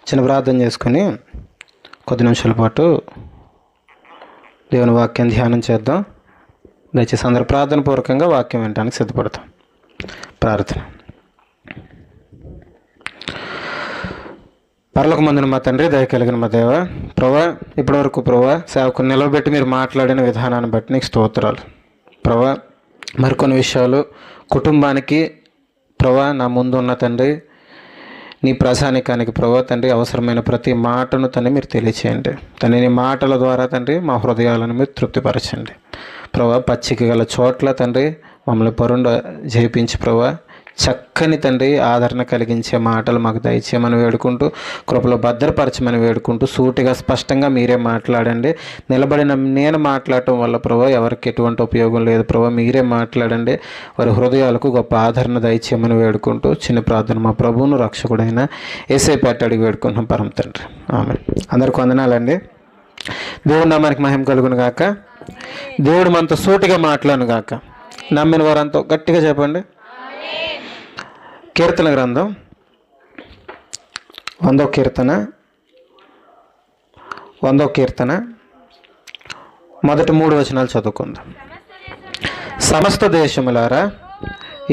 చిన్న ప్రార్థన చేసుకొని కొద్ది నిమిషాల పాటు దేవుని వాక్యం ధ్యానం చేద్దాం. దయచేసి అందరూ ప్రార్థన పూర్వకంగా వాక్యం వినడానికి సిద్ధపడతాం. ప్రార్థన. పరలోకమందున మా తండ్రి, దయ కలిగిన మా దేవ, ప్రభా, ఇప్పటివరకు ప్రభా సేవకుని నిలవబెట్టి మీరు మాట్లాడిన విధానాన్ని బట్టి నీకు స్తోత్రాలు. ప్రభా, మరికొన్ని విషయాలు కుటుంబానికి ప్రభా నా ముందు ఉన్న తండ్రి, నీ ప్రజానికానికి ప్రభా తండ్రి అవసరమైన ప్రతి మాటను తండ్రి మీరు తెలియచేయండి. తండ్రి నీ మాటల ద్వారా తండ్రి మా హృదయాలను మీరు తృప్తిపరచండి. ప్రభా, పచ్చిక గల చోట్ల తండ్రి మమ్మల్ని పరుండ జయిపించి ప్రభా చక్కని తండ్రి ఆదరణ కలిగించే మాటలు మాకు దయచేయమని వేడుకుంటూ, కృపలో భద్రపరచమని వేడుకుంటూ, సూటిగా స్పష్టంగా మీరే మాట్లాడండి. నిలబడిన నేను మాట్లాడటం వల్ల ప్రభా ఎవరికి ఎటువంటి ఉపయోగం లేదు. ప్రభా మీరే మాట్లాడండి. వారి హృదయాలకు గొప్ప ఆదరణ దయచేయమని వేడుకుంటూ చిన్న ప్రార్థన మా ప్రభువును రక్షకుడైన యేసయ్య అడిగి వేడుకుంటున్నాం పరమ తండ్రి. ఆమె. అందరికి వందనాలండి. దేవుడు నామానికి మహిమ కలుగును గాక. దేవుడు మనతో సూటిగా మాట్లాడును గాక. నమ్మిన వారంతా గట్టిగా చెప్పండి. కీర్తన గ్రంథం 100వ కీర్తన మొదటి 3 వచనాలు చదువుకుందాం. సమస్త దేశములారా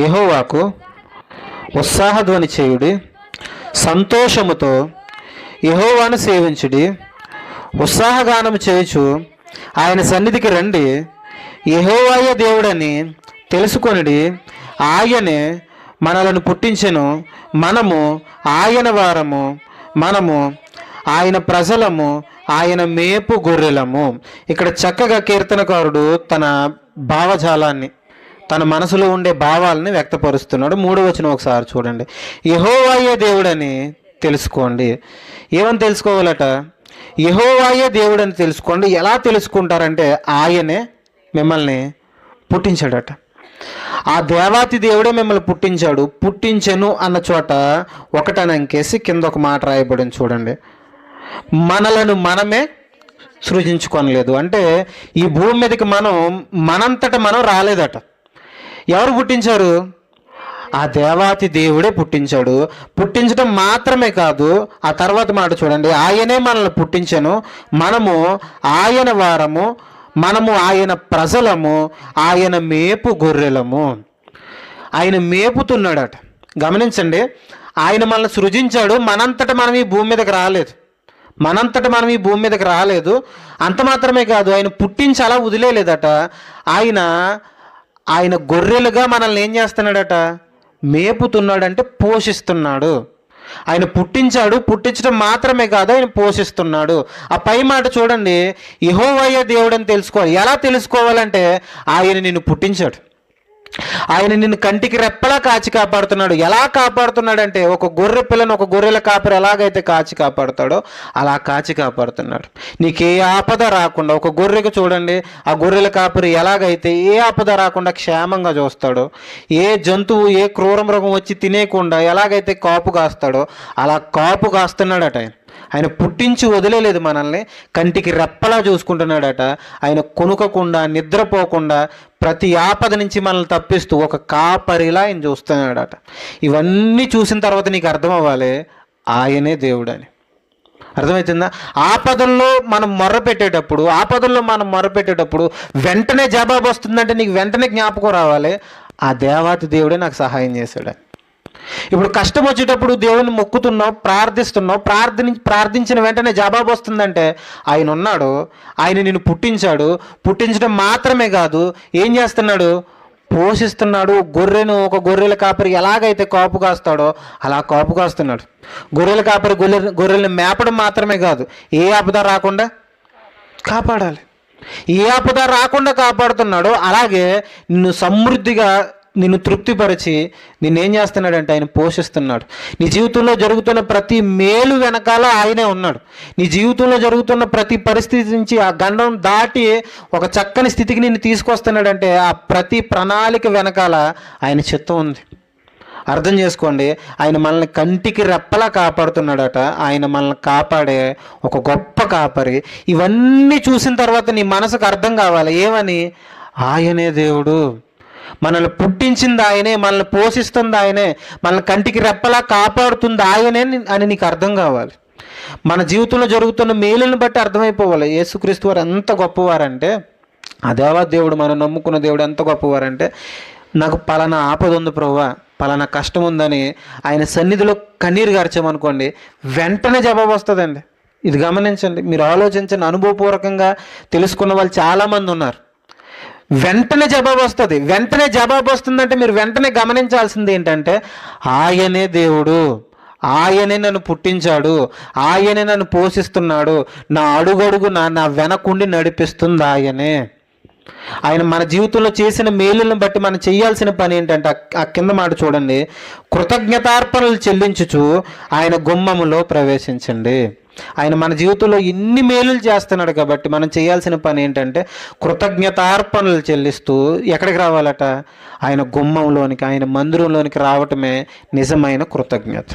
యెహోవాకు ఉత్సాహధ్వని చేయుడి, సంతోషముతో యెహోవాను సేవించుడి, ఉత్సాహగానము చేయుచు ఆయన సన్నిధికి రండి. యెహోవాయే దేవుడని తెలుసుకొనిడి, ఆయనే మనలను పుట్టించెను, మనము ఆయన వారము, మనము ఆయన ప్రజలము, ఆయన మేపు గొర్రెలము. ఇక్కడ చక్కగా కీర్తనకారుడు తన భావజాలాన్ని, తన మనసులో ఉండే భావాలని వ్యక్తపరుస్తున్నాడు. 3వ వచనం ఒకసారి చూడండి. యెహోవాయే దేవుడని తెలుసుకోండి. ఏమని తెలుసుకోవాలట? యెహోవాయే దేవుడని తెలుసుకోండి. ఎలా తెలుసుకుంటారంటే ఆయనే మిమ్మల్ని పుట్టించాడట. ఆ దేవాతి దేవుడే మిమ్మల్ని పుట్టించాడు. పుట్టించెను అన్న చోట ఒకటని అంకేసి కింద ఒక మాట రాయబడింది చూడండి. మనలను మనమే సృజించుకోనలేదు. అంటే ఈ భూమి మీదకి మనంతట మనం రాలేదట. ఎవరు పుట్టించారు? ఆ దేవాతి దేవుడే పుట్టించాడు. పుట్టించడం మాత్రమే కాదు, ఆ తర్వాత మాట చూడండి. ఆయనే మనల్ని పుట్టించెను, మనము ఆయన వారము, మనము ఆయన ప్రజలము, ఆయన మేపు గొర్రెలము. ఆయన మేపుతున్నాడట. గమనించండి, ఆయన మనల్ని సృజించాడు. మనంతట మనం ఈ భూమి మీదకి రాలేదు. అంత మాత్రమే కాదు, ఆయన పుట్టించి అలా వదిలేలేదట. ఆయన గొర్రెలుగా మనల్ని ఏం చేస్తున్నాడట? మేపుతున్నాడంటే పోషిస్తున్నాడు. ఆయన పుట్టించాడు. పుట్టించడం మాత్రమే కాదు, ఆయన పోషిస్తున్నాడు. ఆ పై మాట చూడండి. యెహోవాయే దేవుడని తెలుసుకోవాలి. ఎలా తెలుసుకోవాలంటే ఆయన నిన్ను పుట్టించాడు. ఆయన నిన్ను కంటికి రెప్పలా కాచి కాపాడుతున్నాడు. ఎలా కాపాడుతున్నాడంటే ఒక గొర్రె పిల్లను ఒక గొర్రెల కాపరి ఎలాగైతే కాచి కాపాడుతాడో అలా కాచి కాపాడుతున్నాడు. నీకు ఏ ఆపద రాకుండా, ఒక గొర్రెకు చూడండి, ఆ గొర్రెల కాపరి ఎలాగైతే ఏ ఆపద రాకుండా క్షేమంగా చూస్తాడో, ఏ జంతువు ఏ క్రూర మృగం వచ్చి తినేయకుండా ఎలాగైతే కాపు కాస్తాడో అలా కాపు కాస్తున్నాడట. ఆయన పుట్టించి వదిలేదు, మనల్ని కంటికి రెప్పలా చూసుకుంటున్నాడట. ఆయన కొనుకకుండా నిద్రపోకుండా ప్రతి ఆపద నుంచి మనల్ని తప్పిస్తూ ఒక కాపరిలా ఆయన చూస్తున్నాడట. ఇవన్నీ చూసిన తర్వాత నీకు అర్థం అవ్వాలి ఆయనే దేవుడని. అర్థమవుతుందా? ఆపదల్లో మనం మొర్రపెట్టేటప్పుడు వెంటనే జవాబు వస్తుందంటే నీకు వెంటనే జ్ఞాపకం రావాలి, ఆ దేవాతి దేవుడే నాకు సహాయం చేశాడని. ఇప్పుడు కష్టం వచ్చేటప్పుడు దేవుని మొక్కుతున్నావు, ప్రార్థించిన వెంటనే జవాబు వస్తుందంటే ఆయన ఉన్నాడు. ఆయన నిన్ను పుట్టించాడు. పుట్టించడం మాత్రమే కాదు, ఏం చేస్తున్నాడు? పోషిస్తున్నాడు. ఒక గొర్రెల కాపరి ఎలాగైతే కాపు కాస్తాడో అలా కాపు కాస్తున్నాడు. గొర్రెల కాపరి గొర్రెల్ని మేపడం మాత్రమే కాదు, ఏ ఆపద రాకుండా కాపాడాలి. ఏ ఆపద రాకుండా కాపాడుతున్నాడో అలాగే నిన్ను సమృద్ధిగా నిన్ను తృప్తిపరిచి నిన్నేం చేస్తున్నాడంటే ఆయన పోషిస్తున్నాడు. నీ జీవితంలో జరుగుతున్న ప్రతి మేలు వెనకాల ఆయనే ఉన్నాడు. నీ జీవితంలో జరుగుతున్న ప్రతి పరిస్థితి నుంచి ఆ గండం దాటి ఒక చక్కని స్థితికి నిన్ను తీసుకొస్తున్నాడంటే ఆ ప్రతి ప్రణాళిక వెనకాల ఆయన చిత్తం ఉంది. అర్థం చేసుకోండి. ఆయన మనల్ని కంటికి రెప్పలా కాపాడుతున్నాడట. ఆయన మనల్ని కాపాడే ఒక గొప్ప కాపరి. ఇవన్నీ చూసిన తర్వాత నీ మనసుకు అర్థం కావాలి ఏమని? ఆయనే దేవుడు, మనల్ని పుట్టించింది ఆయనే, మనల్ని పోషిస్తుంది ఆయనే, మనల్ని కంటికి రెప్పలా కాపాడుతుంది ఆయనే అని నీకు అర్థం కావాలి. మన జీవితంలో జరుగుతున్న మేలుని బట్టి అర్థమైపోవాలి యేసుక్రీస్తు వారు ఎంత గొప్పవారంటే, ఆ దేవుడు మనం నమ్ముకున్న దేవుడు ఎంత గొప్పవారంటే, నాకు పలానా ఆపద ఉంది ప్రభువా, పలానా కష్టం ఉందని ఆయన సన్నిధిలో కన్నీరు గార్చామనుకోండి, వెంటనే జవాబు వస్తుందండి. ఇది గమనించండి, మీరు ఆలోచించండి. అనుభవపూర్వకంగా తెలుసుకున్న వాళ్ళు చాలామంది ఉన్నారు. వెంటనే జవాబు వస్తుంది. వెంటనే జవాబు వస్తుందంటే మీరు వెంటనే గమనించాల్సింది ఏంటంటే, ఆయనే దేవుడు, ఆయనే నన్ను పుట్టించాడు, ఆయనే నన్ను పోషిస్తున్నాడు, నా అడుగడుగు నా వెనకుండి నడిపిస్తుంది ఆయనే. ఆయన మన జీవితంలో చేసిన మేలులను బట్టి మనం చేయాల్సిన పని ఏంటంటే, ఆ కింద మాట చూడండి, కృతజ్ఞతార్పణలు చెల్లించుచు ఆయన గుమ్మములో ప్రవేశించండి. ఆయన మన జీవితంలో ఇన్ని మేలులు చేస్తున్నాడు కాబట్టి మనం చేయాల్సిన పని ఏంటంటే, కృతజ్ఞతార్పణలు చెల్లిస్తూ ఎక్కడికి రావాలట? ఆయన గుమ్మంలోనికి, ఆయన మందిరంలోనికి రావటమే నిజమైన కృతజ్ఞత.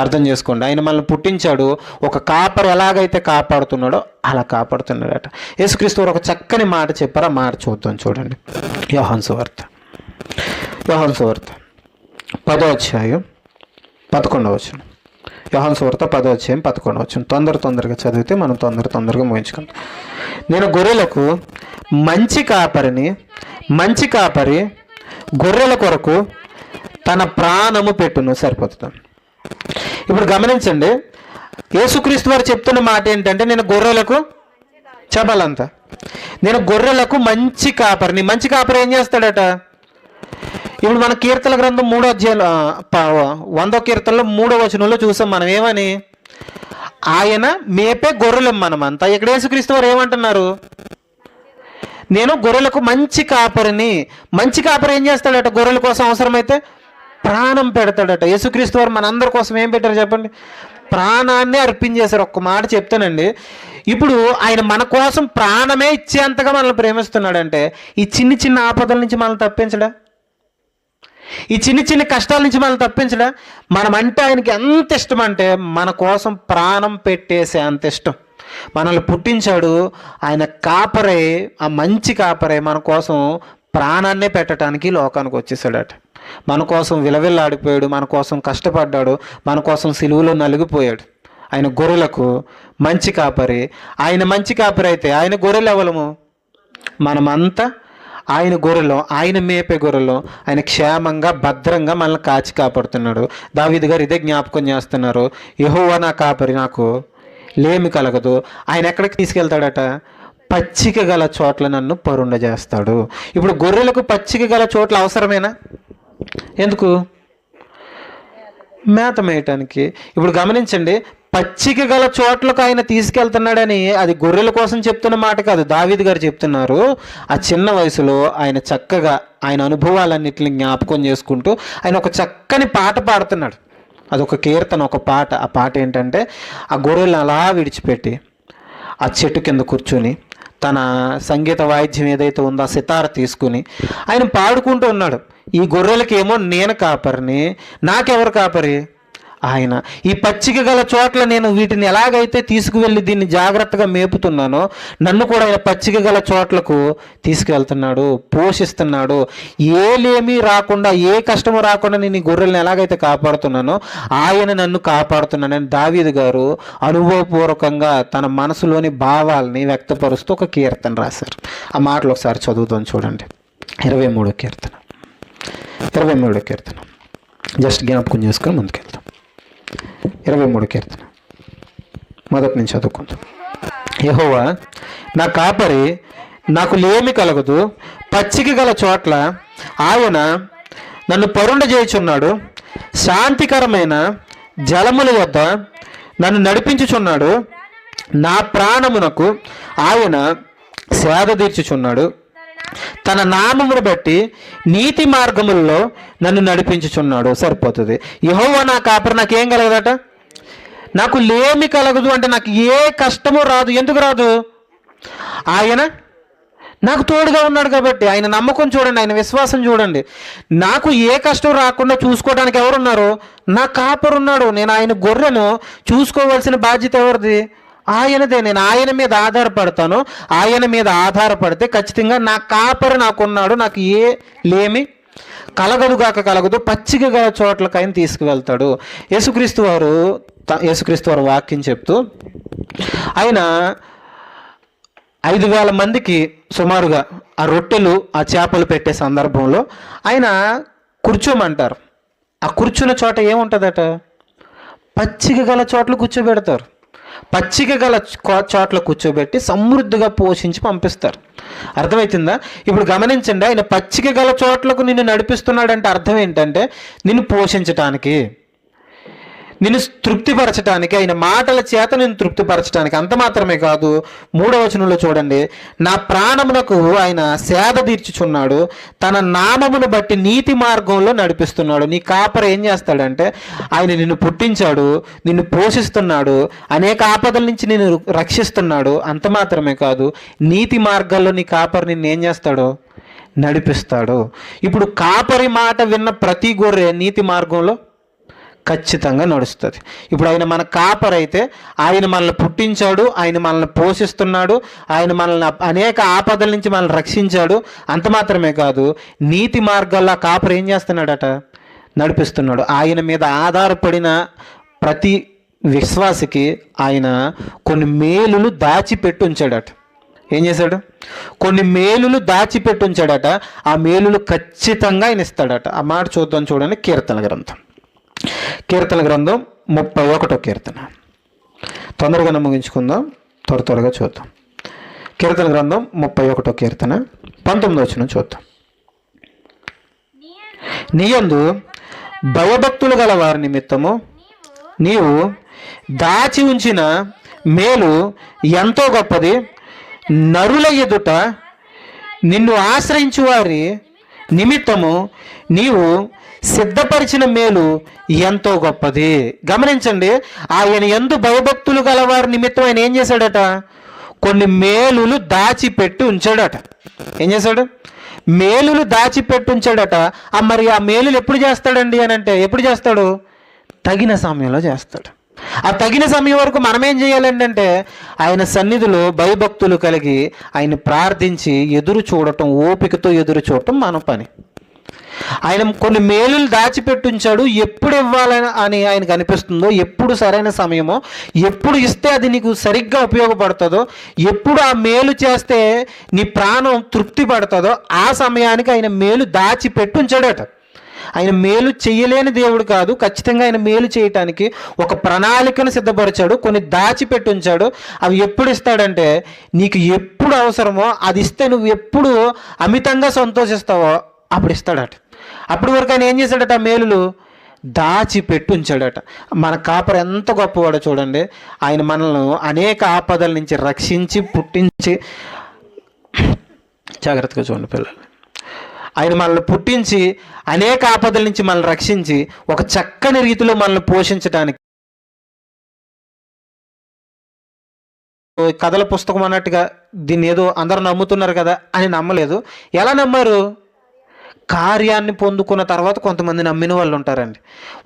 అర్థం చేసుకోండి. ఆయన మనల్ని పుట్టించాడు, ఒక కాపరి ఎలాగైతే కాపాడుతున్నాడో అలా కాపాడుతున్నాడట. యేసుక్రీస్తు వారు ఒక చక్కని మాట చెప్పారు. ఆ మాట చూద్దాం, చూడండి. యోహాను సువార్త 10వ అధ్యాయం 11వ వచనం. యోహాను సువార్త 10వ అధ్యాయం 11వ వచనం. తొందరగా చదివితే మనం తొందరగా ముగించుకుందాం. నేను గొర్రెలకు మంచి కాపరి గొర్రెల కొరకు తన ప్రాణము పెట్టును. సరిపోతుంది. ఇప్పుడు గమనించండి, యేసుక్రీస్తు వారు చెప్తున్న మాట ఏంటంటే, నేను గొర్రెలకు చెప్పాలంతా, నేను గొర్రెలకు మంచి కాపరిని. మంచి కాపరి ఏం చేస్తాడట? ఇప్పుడు మన కీర్తన గ్రంథం 3వ అధ్యాయం 100వ కీర్తనలో 3వ వచనంలో చూసాం మనం. ఏమని? ఆయన మేపే గొర్రెలం మనమంతా. ఇక్కడ యేసుక్రీస్తు వారు ఏమంటున్నారు? నేను గొర్రెలకు మంచి కాపరిని. మంచి కాపరి ఏం చేస్తాడట? గొర్రెల కోసం అవసరమైతే ప్రాణం పెడతాడట. యేసుక్రీస్తు వారు మనందరి కోసం ఏం పెట్టారు చెప్పండి? ప్రాణాన్ని అర్పించేశారు. ఒక్క మాట చెప్తానండి, ఇప్పుడు ఆయన మన కోసం ప్రాణమే ఇచ్చేంతగా మనల్ని ప్రేమిస్తున్నాడంటే, ఈ చిన్న ఆపదల నుంచి మనల్ని తప్పించడా? ఈ చిన్న కష్టాల నుంచి మనల్ని తప్పించడా? మనమంటే ఆయనకి ఎంత ఇష్టం అంటే, మన కోసం ప్రాణం పెట్టేసే అంత ఇష్టం. మనల్ని పుట్టించాడు, ఆయన కాపరే, ఆ మంచి కాపరే మన కోసం ప్రాణాన్నే పెట్టడానికి లోకానికి వచ్చేసాడట. మన కోసం విలవిల్లాడిపోయాడు, మన కోసం కష్టపడ్డాడు, మన కోసం సిలువలో నలిగిపోయాడు. ఆయన గొర్రెలకు మంచి కాపరి. ఆయన మంచి కాపరి అయితే ఆయన గొర్రెలు ఎవలము? మనమంతా ఆయన గొర్రెలు, ఆయన మేపే గొర్రెలు. ఆయన క్షేమంగా భద్రంగా మనల్ని కాచి కాపాడుతున్నాడు. దావీదు గారు ఇదే జ్ఞాపకం చేస్తున్నారు. యెహోవా నా కాపరి, నాకు లేమి కలగదు. ఆయన ఎక్కడికి తీసుకెళ్తాడట? పచ్చిక గల చోట్ల నన్ను పరుండ చేస్తాడు. ఇప్పుడు గొర్రెలకు పచ్చిక గల చోట్ల అవసరమేనా? ఎందుకు? మేత మేయటానికి. ఇప్పుడు గమనించండి, పచ్చిక గల చోట్లకు ఆయన తీసుకెళ్తున్నాడని అది గొర్రెల కోసం చెప్తున్న మాట కాదు, దావీదు గారు చెప్తున్నారు. ఆ చిన్న వయసులో ఆయన చక్కగా ఆయన అనుభవాలన్నింటిని జ్ఞాపకం చేసుకుంటూ ఆయన ఒక చక్కని పాట పాడుతున్నాడు. అదొక కీర్తన, ఒక పాట. ఆ పాట ఏంటంటే, ఆ గొర్రెలను అలా విడిచిపెట్టి ఆ చెట్టు కింద కూర్చొని తన సంగీత వాయిద్యం ఏదైతే ఉందో ఆ సితార తీసుకుని ఆయన పాడుకుంటూ ఉన్నాడు. ఈ గొర్రెలకేమో నేను కాపరిని, నాకెవరు కాపరి? ఆయన. ఈ పచ్చిక గల చోట్ల నేను వీటిని ఎలాగైతే తీసుకువెళ్ళి దీన్ని జాగ్రత్తగా మేపుతున్నానో, నన్ను కూడా ఆయన పచ్చిక గల చోట్లకు తీసుకువెళ్తున్నాడు, పోషిస్తున్నాడు. ఏలేమీ రాకుండా, ఏ కష్టము రాకుండా నేను ఈ గొర్రెలను ఎలాగైతే కాపాడుతున్నానో ఆయన నన్ను కాపాడుతున్నానని దావీదు గారు అనుభవపూర్వకంగా తన మనసులోని భావాల్ని వ్యక్తపరుస్తూ ఒక కీర్తన రాశారు. ఆ మాటలు ఒకసారి చదువుతాం, చూడండి. 23వ కీర్తన జస్ట్ జ్ఞాపకం చేసుకొని ముందుకెళ్తాం. 23వ కీర్తన మొదటి నుంచి చదువుకుందాం. యెహోవా నా కాపరి, నాకు లేమి కలగదు. పచ్చిక గల చోట్ల ఆయన నన్ను పరుండ చేయుచున్నాడు. శాంతికరమైన జలముల వద్ద నన్ను నడిపించుచున్నాడు. నా ప్రాణమునకు ఆయన సేద తీర్చుచున్నాడు. తన నామమును బట్టి నీతి మార్గములలో నన్ను నడిపించుచున్నాడు. సరిపోతుంది. యెహోవా నా కాపరి, నాకేం కలగదట? నాకు లేమి కలగదు అంటే నాకు ఏ కష్టము రాదు. ఎందుకు రాదు? ఆయన నాకు తోడుగా ఉన్నాడు కాబట్టి. ఆయన నమ్మకం చూడండి, ఆయన విశ్వాసం చూడండి. నాకు ఏ కష్టం రాకుండా చూసుకోవడానికి ఎవరున్నారు? నా కాపరు ఉన్నాడు. నేను ఆయన గొర్రెను చూసుకోవాల్సిన బాధ్యత ఎవరిది? ఆయనదే. నేను ఆయన మీద ఆధారపడతాను. ఆయన మీద ఆధారపడితే ఖచ్చితంగా నా కాపరి నాకున్నాడు, నాకు ఏ లేమి కలగదుగాక కలగదు, పచ్చిక గల చోట్లకు ఆయన తీసుకువెళ్తాడు. యేసుక్రీస్తు వారు వాక్యం చెప్తూ ఆయన 5,000 మందికి సుమారుగా ఆ రొట్టెలు ఆ చేపలు పెట్టే సందర్భంలో ఆయన కూర్చోమంటారు. ఆ కూర్చున్న చోట ఏముంటుందట? పచ్చిక గల చోట్ల కూర్చోబెడతారు. పచ్చిక గల చోట్ల కూర్చోబెట్టి సమృద్ధిగా పోషించి పంపిస్తారు. అర్థమవుతుందా? ఇప్పుడు గమనించండి, ఆయన పచ్చిక గల చోట్లకు నిన్ను నడిపిస్తున్నాడంటే అర్థం ఏంటంటే నిన్ను పోషించటానికి, నిన్ను తృప్తిపరచడానికి, ఆయన మాటల చేత నిన్ను తృప్తిపరచడానికి. అంత మాత్రమే కాదు, 3వ వచనంలో చూడండి, నా ప్రాణమునకు ఆయన సేద తీర్చుచున్నాడు, తన నామమును బట్టి నీతి మార్గంలో నడిపిస్తున్నాడు. నీ కాపరి ఏం చేస్తాడంటే ఆయన నిన్ను పుట్టించాడు, నిన్ను పోషిస్తున్నాడు, అనేక ఆపదల నుంచి నిన్ను రక్షిస్తున్నాడు. అంత మాత్రమే కాదు, నీతి మార్గాల్లో నీ కాపరి నిన్ను ఏం చేస్తాడో నడిపిస్తాడు. ఇప్పుడు కాపరి మాట విన్న ప్రతి గొర్రె నీతి మార్గంలో ఖచ్చితంగా నడుస్తుంది. ఇప్పుడు ఆయన మన కాపరైతే ఆయన మనల్ని పుట్టించాడు, ఆయన మనల్ని పోషిస్తున్నాడు, ఆయన మనల్ని అనేక ఆపదల నుంచి మనల్ని రక్షించాడు. అంత మాత్రమే కాదు, నీతి మార్గాల్లో ఆ కాపరి ఏం చేస్తున్నాడట? నడిపిస్తున్నాడు. ఆయన మీద ఆధారపడిన ప్రతి విశ్వాసికి ఆయన కొన్ని మేలులు దాచిపెట్టి ఉంచాడట. ఏం చేశాడు? కొన్ని మేలులు దాచిపెట్టి ఉంచాడట. ఆ మేలులు ఖచ్చితంగా ఆయన ఇస్తాడట. ఆ మాట చూద్దాం, చూడండి. కీర్తన గ్రంథం 31వ కీర్తన. తొందరగా ముగించుకుందాం, త్వరగా చూద్దాం. కీర్తన గ్రంథం 31వ కీర్తన 19వ వచనం చూద్దాం. నీయందు భయభక్తులు గల వారి నిమిత్తము నీవు దాచి ఉంచిన మేలు ఎంతో గొప్పది, నరుల ఎదుట నిన్ను ఆశ్రయించు వారి నిమిత్తము నీవు సిద్ధపరిచిన మేలు ఎంతో గొప్పది. గమనించండి, ఆయన యందు భయభక్తులు గల వారి నిమిత్తం ఆయన ఏం చేశాడట? కొన్ని మేలులు దాచిపెట్టి ఉంచాడట. ఏం చేశాడు? మేలులు దాచిపెట్టి ఉంచాడట. మరి ఆ మేలులు ఎప్పుడు చేస్తాడండి అని అంటే, ఎప్పుడు చేస్తాడు? తగిన సమయంలో చేస్తాడు. ఆ తగిన సమయం వరకు మనం ఏం చేయాలండి అంటే ఆయన సన్నిధిలో భయభక్తులు కలిగి ఆయన ప్రార్థించి ఎదురు చూడటం, ఓపికతో ఎదురు చూడటం మన పని. ఆయన కొన్ని మేలులు దాచిపెట్టి ఉంచాడు. ఎప్పుడు ఇవ్వాలని అని ఆయనకు అనిపిస్తుందో, ఎప్పుడు సరైన సమయమో, ఎప్పుడు ఇస్తే అది నీకు సరిగ్గా ఉపయోగపడుతుందో, ఎప్పుడు ఆ మేలు చేస్తే నీ ప్రాణం తృప్తి పడుతుందో ఆ సమయానికి ఆయన మేలు దాచిపెట్టి ఉంచాడట. ఆయన మేలు చేయలేని దేవుడు కాదు. ఖచ్చితంగా ఆయన మేలు చేయటానికి ఒక ప్రణాళికను సిద్ధపరిచాడు, కొన్ని దాచిపెట్టి ఉంచాడు. అవి ఎప్పుడు ఇస్తాడంటే నీకు ఎప్పుడు అవసరమో అది ఇస్తే నువ్వు ఎప్పుడు అమితంగా సంతోషిస్తావో అప్పుడు ఇస్తాడట. అప్పటి వరకు ఆయన ఏం చేశాడట? మేలులు దాచిపెట్టి ఉంచాడట. మన కాపరి ఎంత గొప్పవాడో చూడండి. ఆయన మనల్ని అనేక ఆపదల నుంచి రక్షించి పుట్టించి, జాగ్రత్తగా చూడండి పిల్లలు, ఆయన మనల్ని పుట్టించి అనేక ఆపదల నుంచి మనల్ని రక్షించి ఒక చక్కని రీతిలో మనల్ని పోషించడానికి, కథల పుస్తకం అన్నట్టుగా దీన్ని ఏదో అందరూ నమ్ముతున్నారు కదా అని నమ్మలేదు. ఎలా నమ్మారు? కార్యాన్ని పొందుకున్న తర్వాత కొంతమంది నమ్మిన వాళ్ళు ఉంటారండి.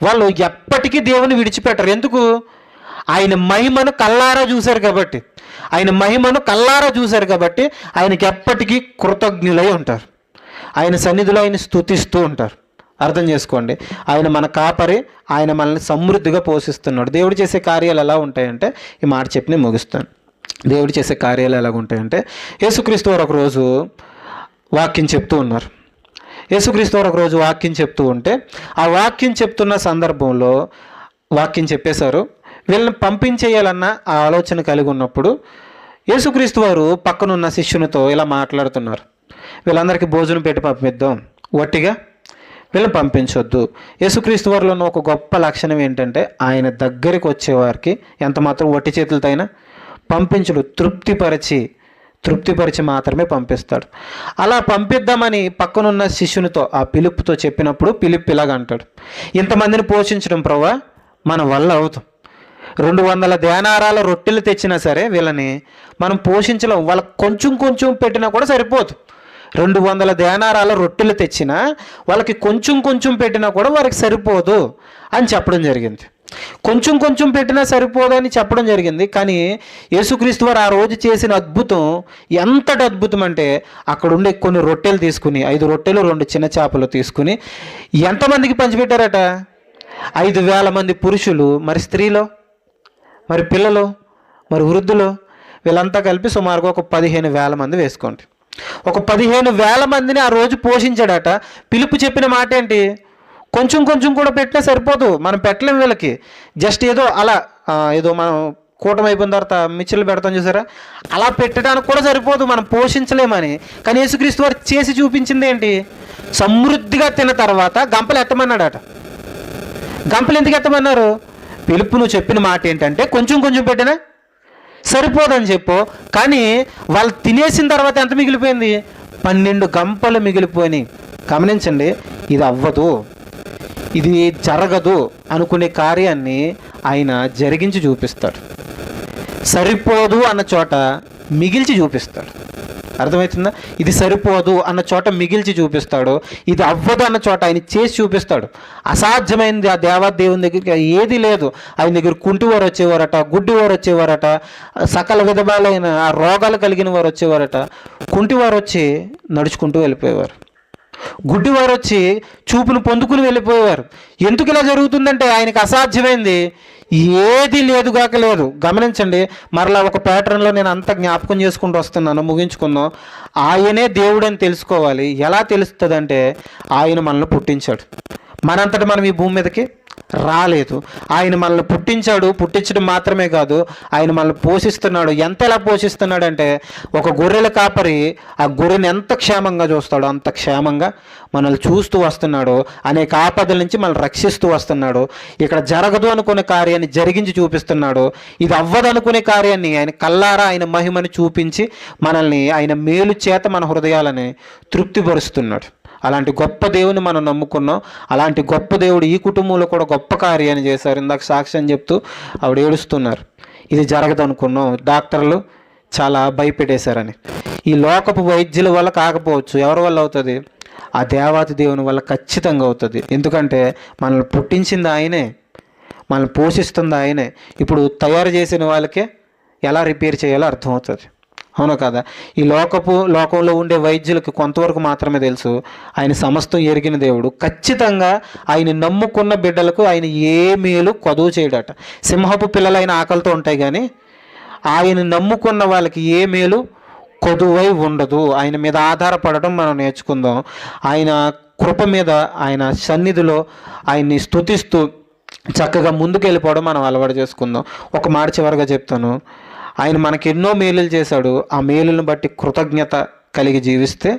వాళ్ళు ఎప్పటికీ దేవుని విడిచిపెట్టరు. ఎందుకు? ఆయన మహిమను కల్లారా చూశారు కాబట్టి, ఆయనకి ఎప్పటికీ కృతజ్ఞులై ఉంటారు. ఆయన సన్నిధిలో ఆయన స్తుతిస్తూ ఉంటారు. అర్థం చేసుకోండి, ఆయన మన కాపరి, ఆయన మనల్ని సమృద్ధిగా పోషిస్తున్నాడు. దేవుడు చేసే కార్యాలు ఎలా ఉంటాయంటే, ఈ మాట చెప్పి నేను ముగిస్తాను. దేవుడు చేసే కార్యాలు ఎలాగ ఉంటాయంటే, యేసుక్రీస్తు వారు ఒకరోజు వాక్యం చెప్తూ ఉన్నారు. యేసుక్రీస్తు వారు ఒకరోజు వాక్యం చెప్తూ ఉంటే, ఆ వాక్యం చెప్తున్న సందర్భంలో వాక్యం చెప్పేశారు. వీళ్ళని పంపించేయాలన్న ఆ ఆలోచన కలిగి ఉన్నప్పుడు యేసుక్రీస్తు వారు పక్కనున్న శిష్యునితో ఇలా మాట్లాడుతున్నారు. వీళ్ళందరికీ భోజనం పెట్టి పంపిద్దాం, వట్టిగా వీళ్ళని పంపించొద్దు. యేసుక్రీస్తు వారిలో ఉన్న ఒక గొప్ప లక్షణం ఏంటంటే, ఆయన దగ్గరికి వచ్చేవారికి ఎంత మాత్రం వట్టి చేతులతో అయినా పంపించడు, తృప్తిపరిచి మాత్రమే పంపిస్తాడు. అలా పంపిద్దామని పక్కనున్న శిష్యునితో, ఆ పిలుపుతో చెప్పినప్పుడు పిలుపు ఇలాగ అంటాడు, ఇంతమందిని పోషించడం ప్రభువా మన వల్ల అవుతాం. 200 దేనారాల రొట్టెలు తెచ్చినా సరే వీళ్ళని మనం పోషించలేం. వాళ్ళకి కొంచెం పెట్టినా కూడా సరిపోదు. 200 దేనారాల రొట్టెలు తెచ్చినా వాళ్ళకి కొంచెం పెట్టినా కూడా వారికి సరిపోదు అని చెప్పడం జరిగింది. కొంచెం కొంచెం పెట్టినా సరిపోదని చెప్పడం జరిగింది. కానీ యేసుక్రీస్తు వారు ఆ రోజు చేసిన అద్భుతం ఎంతటి అద్భుతం అంటే, అక్కడ ఉండే కొన్ని రొట్టెలు తీసుకుని, 5 రొట్టెలు 2 చిన్న చేపలు తీసుకుని ఎంతమందికి పంచిపెట్టారట? 5,000 మంది పురుషులు, మరి స్త్రీలు, మరి పిల్లలు, మరి వృద్ధులు, వీళ్ళంతా కలిపి సుమారుగా ఒక 15,000 మంది వేసుకోండి. ఒక 15,000 మందిని ఆ రోజు పోషించాడట. పిలుపు చెప్పిన మాట ఏంటి? కొంచెం కొంచెం కూడా పెట్టినా సరిపోదు, మనం పెట్టలేము వీళ్ళకి. జస్ట్ ఏదో అలా ఏదో మనం కూటమి అయిపోయిన తర్వాత మిచ్చిలు పెడతాం చూసారా, అలా పెట్టడానికి కూడా సరిపోదు, మనం పోషించలేమని. కానీ యేసుక్రీస్తు వారు చేసి చూపించింది ఏంటి? సమృద్ధిగా తిన్న తర్వాత గంపలు ఎత్తమన్నాడట. గంపలు ఎందుకు ఎత్తమన్నారు? పిలుపు నువ్వు చెప్పిన మాట ఏంటంటే కొంచెం కొంచెం పెట్టినా సరిపోదని చెప్పు. కానీ వాళ్ళు తినేసిన తర్వాత ఎంత మిగిలిపోయింది? 12 గంపలు మిగిలిపోయినాయి. గమనించండి, ఇది అవ్వదు, ఇది జరగదు అనుకునే కార్యాన్ని ఆయన జరిగించి చూపిస్తాడు. సరిపోదు అన్న చోట మిగిల్చి చూపిస్తాడు. అర్థమవుతుందా? ఇది సరిపోదు అన్న చోట మిగిల్చి చూపిస్తాడు, ఇది అవ్వదు అన్న చోట ఆయన చేసి చూపిస్తాడు. అసాధ్యమైనది ఆ దేవుని దగ్గరికి ఏది లేదు. ఆయన దగ్గర కుంటివారు వచ్చేవారట, గుడ్డివారు వచ్చేవారట, సకల విధములైన ఆ రోగాలు కలిగిన వారు వచ్చేవారట. కుంటివారు వచ్చి నడుచుకుంటూ వెళ్ళిపోయేవారు, గుడ్డివారు వచ్చి చూపును పొందుకుని వెళ్ళిపోయేవారు. ఎందుకు ఇలా జరుగుతుందంటే ఆయనకు అసాధ్యమైంది ఏది లేదుగాక లేదు. గమనించండి, మరలా ఒక ప్యాటర్న్లో నేను అంత జ్ఞాపకం చేసుకుంటూ వస్తున్నాను, ముగించుకుందాం. ఆయనే దేవుడని తెలుసుకోవాలి. ఎలా తెలుస్తుందంటే, ఆయన మనల్ని పుట్టించాడు. మనంతట మనం ఈ భూమి మీదకి రాలేదు. ఆయన మనల్ని పుట్టించాడు. పుట్టించడం మాత్రమే కాదు, ఆయన మనల్ని పోషిస్తున్నాడు. ఎలా పోషిస్తున్నాడంటే, ఒక గొర్రెల కాపరి ఆ గొర్రెని ఎంత క్షేమంగా చూస్తాడో అంత క్షేమంగా మనల్ని చూస్తూ వస్తున్నాడు. అనేక ఆపదల నుంచి మనల్ని రక్షిస్తూ వస్తున్నాడు. ఇక్కడ జరగదు అనుకునే కార్యాన్ని జరిగించి చూపిస్తున్నాడు. ఇది అవ్వదు అనుకునే కార్యాన్ని ఆయన కల్లారా ఆయన మహిమని చూపించి మనల్ని ఆయన మేలు చేత మన హృదయాలని తృప్తిపరుస్తున్నాడు. అలాంటి గొప్ప దేవుని మనం నమ్ముకున్నాం. అలాంటి గొప్ప దేవుడు ఈ కుటుంబంలో కూడా గొప్ప కార్యాన్ని చేశారు. ఇందాక సాక్ష్యం చెప్తూ ఆవిడ ఏడుస్తున్నారు. ఇది జరగదు అనుకున్నాం, డాక్టర్లు చాలా భయపెట్టేశారని. ఈ లోకపు వైద్యుల వల్ల కాకపోవచ్చు, ఎవరి వల్ల అవుతుంది? ఆ దేవాతి దేవుని వల్ల ఖచ్చితంగా అవుతుంది. ఎందుకంటే మనల్ని పుట్టించింది ఆయనే, మనల్ని పోషిస్తుంది ఆయనే. ఇప్పుడు తయారు చేసిన వాళ్ళకే ఎలా రిపేర్ చేయాలో అర్థమవుతుంది. అవును కదా? ఈ లోకంలో ఉండే వైద్యులకు కొంతవరకు మాత్రమే తెలుసు. ఆయన సమస్తం ఎరిగిన దేవుడు. ఖచ్చితంగా ఆయన నమ్ముకున్న బిడ్డలకు ఆయన ఏ మేలు కొదువు చేయడట. సింహపు పిల్లలైన ఆకలితో ఉంటాయి, కానీ ఆయన నమ్ముకున్న వాళ్ళకి ఏ మేలు కొదువై ఉండదు. ఆయన మీద ఆధారపడడం మనం నేర్చుకుందాం. ఆయన కృప మీద, ఆయన సన్నిధిలో ఆయన్ని స్తుతిస్తూ చక్కగా ముందుకు వెళ్ళిపోవడం మనం అలవాటు చేసుకుందాం. ఒక మాట చివరిగా చెప్తాను. ఆయన మనకి ఎన్నో మేలులు చేశాడు. ఆ మేలులను బట్టి కృతజ్ఞత కలిగి జీవిస్తే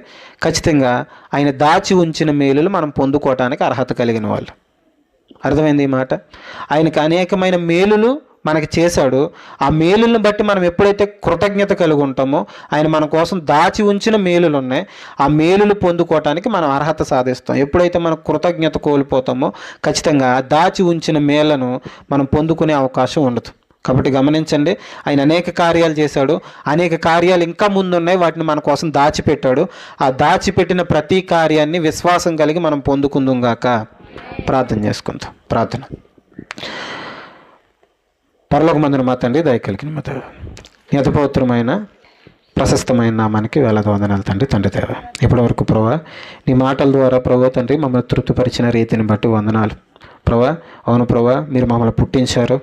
ఖచ్చితంగా ఆయన దాచి ఉంచిన మేలులు మనం పొందుకోవటానికి అర్హత కలిగిన వాళ్ళు. అర్థమైంది ఈ మాట? ఆయనకి అనేకమైన మేలులు మనకి చేశాడు. ఆ మేలులను బట్టి మనం ఎప్పుడైతే కృతజ్ఞత కలిగి ఉంటామో, ఆయన మన కోసం దాచి ఉంచిన మేలులు ఉన్నాయి, ఆ మేలులు పొందుకోవటానికి మనం అర్హత సాధిస్తాం. ఎప్పుడైతే మనం కృతజ్ఞత కోల్పోతామో ఖచ్చితంగా దాచి ఉంచిన మేలను మనం పొందుకునే అవకాశం ఉండదు. కాబట్టి గమనించండి, ఆయన అనేక కార్యాలు చేశాడు. అనేక కార్యాలు ఇంకా ముందున్నాయి, వాటిని మన కోసం దాచిపెట్టాడు. ఆ దాచిపెట్టిన ప్రతి కార్యాన్ని విశ్వాసం కలిగి మనం పొందుకుందాం గాక. ప్రార్థన చేసుకుందాం. ప్రార్థన. పరలోకమందున మా తండ్రి, దయ కలిగిన మా దేవ, యథపవిత్రమైన ప్రశస్తమైన నామానికి వేలాది వందనాలు తండ్రి. తండ్రి దేవ, ఇప్పటివరకు ప్రభా నీ మాటల ద్వారా ప్రభా తండ్రి మమ్మల్ని తృప్తిపరిచిన రీతిని బట్టి వందనాలు ప్రభా. అవును ప్రభా, మీరు మమ్మల్ని పుట్టించారు,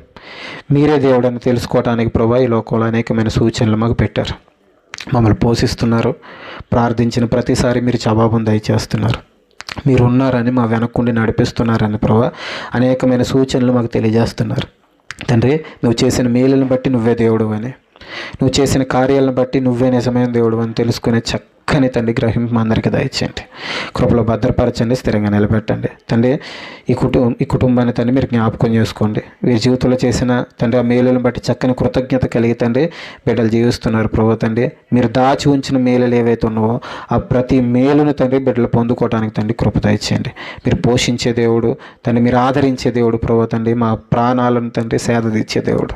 మీరే దేవుడని తెలుసుకోవడానికి ప్రభా ఈ లోకంలో అనేకమైన సూచనలు మాకు పెట్టారు. మమ్మల్ని పోషిస్తున్నారు. ప్రార్థించిన ప్రతిసారి మీరు జవాబును దయచేస్తున్నారు. మీరు ఉన్నారని, మా వెనక్కుండి నడిపిస్తున్నారని ప్రభా అనేకమైన సూచనలు మాకు తెలియజేస్తున్నారు. తండ్రి, నువ్వు చేసిన మేలులను బట్టి నువ్వే దేవుడు అని, నువ్వు చేసిన కార్యాలను బట్టి నువ్వే నిజమైన దేవుడు అని తెలుసుకునే చక్కని తండ్రి గ్రహింపు అందరికీ దయచేయండి. కృపలో భద్రపరచండి, స్థిరంగా నిలబెట్టండి తండ్రి. ఈ కుటుంబాన్ని తండ్రి మీరు జ్ఞాపకం చేసుకోండి. వీరి జీవితంలో చేసిన తండ్రి ఆ మేలులను బట్టి చక్కని కృతజ్ఞత కలిగి తండ్రి బిడ్డలు జీవిస్తున్నారు ప్రభు. తండ్రి మీరు దాచి ఉంచిన మేలులు ఏవైతే ఉన్నావో ఆ ప్రతి మేలును తండ్రి బిడ్డలు పొందుకోవడానికి తండ్రి కృప దయచేయండి. మీరు పోషించే దేవుడు తండ్రి, మీరు ఆదరించే దేవుడు ప్రభు. తండ్రి మా ప్రాణాలను తండ్రి సేద తీర్చే దేవుడు.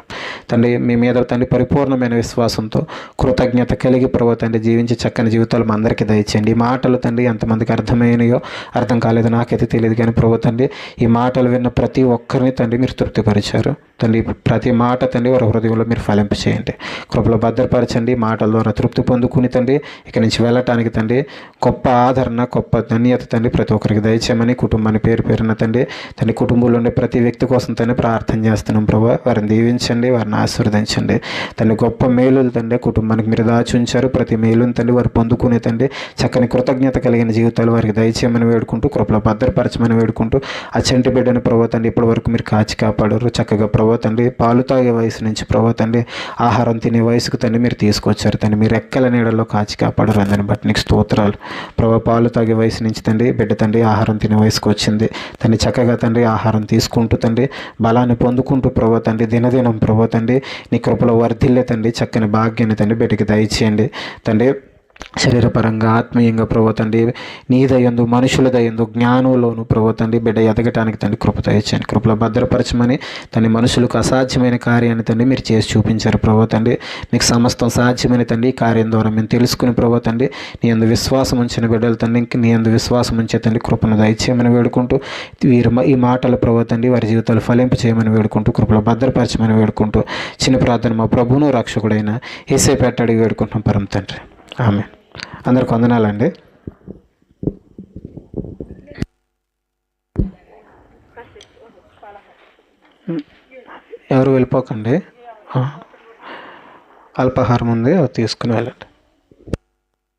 తండ్రి మీ మీద తండ్రి పరిపూర్ణమైన విశ్వాసంతో కృతజ్ఞత కలిగి ప్రభు తండ్రి జీవించి చక్కని జీవితాలు మా అందరికీ దయచేయండి. ఈ మాటలు తండ్రి ఎంతమందికి అర్థమైనయో అర్థం కాలేదు నాకైతే తెలియదు, కానీ ప్రభు తండ్రి ఈ మాటలు విన్న ప్రతి ఒక్కరిని తండ్రి మీరు తృప్తిపరిచారు తండ్రి. ప్రతి మాట తండ్రి వారి హృదయంలో మీరు ఫలింప చేయండి, కృపలో భద్రపరచండి. మాటల ద్వారా తృప్తి పొందుకుని తండ్రి ఇక నుంచి వెళ్ళటానికి తండ్రి గొప్ప ఆదరణ, గొప్ప ధన్యత తండ్రి ప్రతి ఒక్కరికి దయచేయమని కుటుంబాన్ని పేరు పేరున తండ్రి కుటుంబంలో ఉండే ప్రతి వ్యక్తి కోసం తండ్రి ప్రార్థన చేస్తున్నాం ప్రభు. వారిని దీవించండి, వారిని ఆశీర్వదించండి తండ్రి. గొప్ప మేలులు తండ్రి కుటుంబానికి మీరు దాచి ఉంచారు. ప్రతి మేలుని తండ్రి వారు పొందుకునే తండ్రి చక్కని కృతజ్ఞత కలిగిన జీవితాలు వారికి దయచేయమని వేడుకుంటూ కృపలో భద్రపరచమని వేడుకుంటూ ఆ చంటి బిడ్డని ప్రభు తండ్రి ఇప్పటి వరకు మీరు కాచి కాపాడారు. చక్కగా ప్రభు తండ్రి పాలు తాగే వయసు నుంచి ప్రభు తండ్రి ఆహారం తినే వయసుకు తండ్రి మీరు తీసుకొచ్చారు తండ్రి. మీరు రెక్కల నీడలో కాచి కాపాడారు, అందరిని బట్టి నీకు స్తోత్రాలు ప్రభు. పాలు తాగే వయసు నుంచి తండ్రి బిడ్డ తండ్రి ఆహారం తినే వయసుకు వచ్చింది తండ్రి. చక్కగా తండ్రి ఆహారం తీసుకుంటూ తండ్రి బలాన్ని పొందుకుంటూ ప్రభు తండ్రి దినదినం ప్రభు తండ్రి నీ కృపలో వర్ధిల్లే తండ్రి చక్కని భాగ్యాన్ని తండ్రి బిడ్డకి దయచేయండి తండ్రి. శరీరపరంగా ఆత్మీయంగా ప్రభు తండ్రి నీ దయందు మనుషుల దయందు జ్ఞానంలోను ప్రభు తండ్రి బిడ్డ ఎదగటానికి తండ్రి కృప దయచేయండి, కృపలో భద్రపరచమని తండ్రి. మనుషులకు అసాధ్యమైన కార్యాన్ని తండ్రి మీరు చేసి చూపించారు ప్రభు తండ్రి. మీకు సమస్తం సాధ్యమైన తండ్రి ఈ కార్యం ద్వారా మేము తెలుసుకుని ప్రభు తండ్రి నీ యందు విశ్వాసం ఉంచిన బిడ్డలు తండ్రి ఇంక నీ యందు విశ్వాసం ఉంచే తండ్రి కృపను దయచేయమని వేడుకుంటూ ఈ మాటలు ప్రభు తండ్రి వారి జీవితాలు ఫలింప చేయమని వేడుకుంటూ కృపలో భద్రపరచమని వేడుకుంటూ చిన్న ప్రార్థన మా ప్రభువును రక్షకుడైన యేసయ్య పేరిట అడిగి వేడుకుంటున్నాం పరమ తండ్రి, ఆమేన్. అందరికి వందనాలండి. ఎవరు వెళ్ళిపోకండి, అల్పాహారం ఉంది అది తీసుకుని వెళ్ళండి.